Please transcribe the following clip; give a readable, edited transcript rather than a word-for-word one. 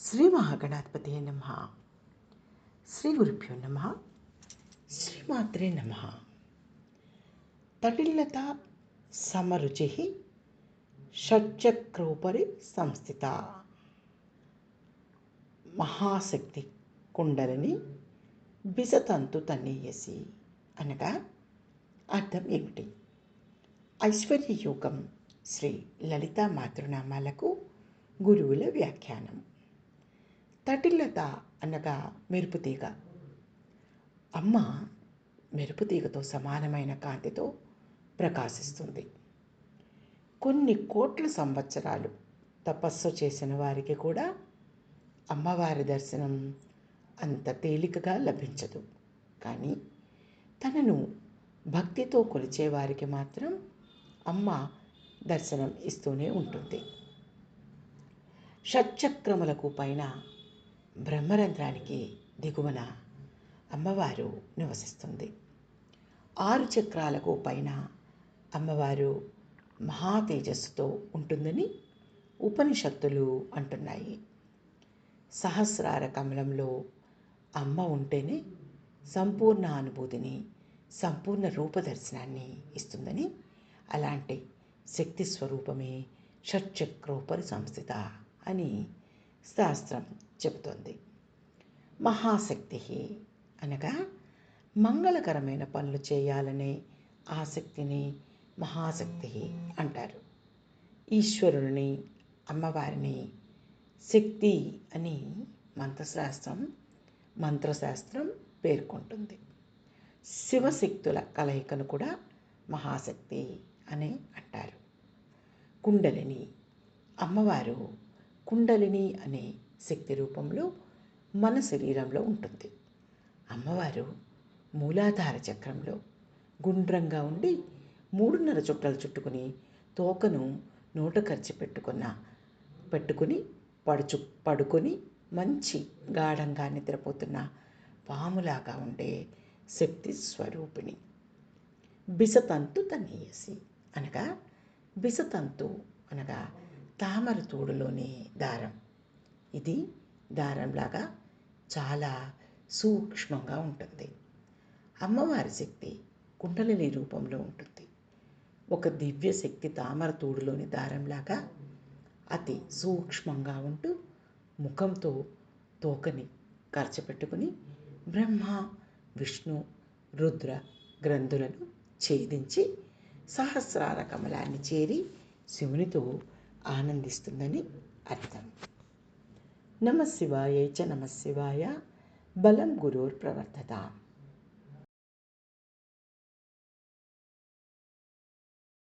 శ్రీ మహాగణాధిపతయే నమః. శ్రీ గురుభ్యో నమః. శ్రీమాత్రే నమః. తటిల్లత సమరుచిః షట్చక్రోపరి సంస్థిత మహాశక్తి కుండలిని బిసతంతు తనీయసి అనగా అర్థం ఏమిటి? ఐశ్వర్య యోగం శ్రీ లలితా మాతృనామాలకు గురువుల వ్యాఖ్యానం. తటిల్లత అనగా మెరుపుతీగ. అమ్మ మెరుపుతీగతో సమానమైన కాంతితో ప్రకాశిస్తుంది. కొన్ని కోట్ల సంవత్సరాలు తపస్సు చేసిన వారికి కూడా అమ్మవారి దర్శనం అంత తేలికగా లభించదు. కానీ తనను భక్తితో కొలిచే వారికి మాత్రం అమ్మ దర్శనం ఇస్తూనే ఉంటుంది. షట్చక్రములకు పైన బ్రహ్మరంధ్రానికి దిగువన అమ్మవారు నివసిస్తుంది. 6 చక్రాలకు పైన అమ్మవారు మహా తేజస్సుతో ఉంటుందని ఉపనిషత్తులు అంటున్నాయి. సహస్రార కమలంలో అమ్మ ఉంటేనే సంపూర్ణ అనుభూతిని, సంపూర్ణ రూపదర్శనాన్ని ఇస్తుందని, అలాంటి శక్తి స్వరూపమే షట్చక్రోపరి సంస్థిత అని శాస్త్రం చెబుతోంది. మహాశక్తి అనగా మంగళకరమైన పనులు చేయాలనే ఆసక్తిని మహాశక్తి అంటారు. ఈశ్వరుని, అమ్మవారిని శక్తి అని మంత్రశాస్త్రం పేర్కొంటుంది. శివశక్తుల కలయికను కూడా మహాశక్తి అని అంటారు. కుండలిని, అమ్మవారు కుండలిని అనే శక్తి రూపంలో మన శరీరంలో ఉంటుంది. అమ్మవారు మూలాధార చక్రంలో గుండ్రంగా ఉండి 3.5 చుట్టలు చుట్టుకుని తోకను నోట ఖర్చు పెట్టుకుని పడుకొని మంచి గాఢంగా నిద్రపోతున్న పాములాగా ఉండే శక్తి స్వరూపిణి. బిసతంతు తనీయసి అనగా బిసతంతు అనగా తామర తూడులోని దారం. ఇది దారంలాగా చాలా సూక్ష్మంగా ఉంటుంది. అమ్మవారి శక్తి కుండలిని రూపంలో ఉంటుంది. ఒక దివ్య శక్తి తామర తూడులోని దారంలాగా అతి సూక్ష్మంగా ఉంటూ ముఖంతో తోకని ఖర్చుపెట్టుకుని బ్రహ్మ, విష్ణు, రుద్ర గ్రంథులను ఛేదించి సహస్రార కమలాన్ని చేరి శివునితో ఆనందిస్తుందని అర్థం. నమః శివాయ చ నమః శివాయ. బలం గురోర్ ప్రవర్ధత.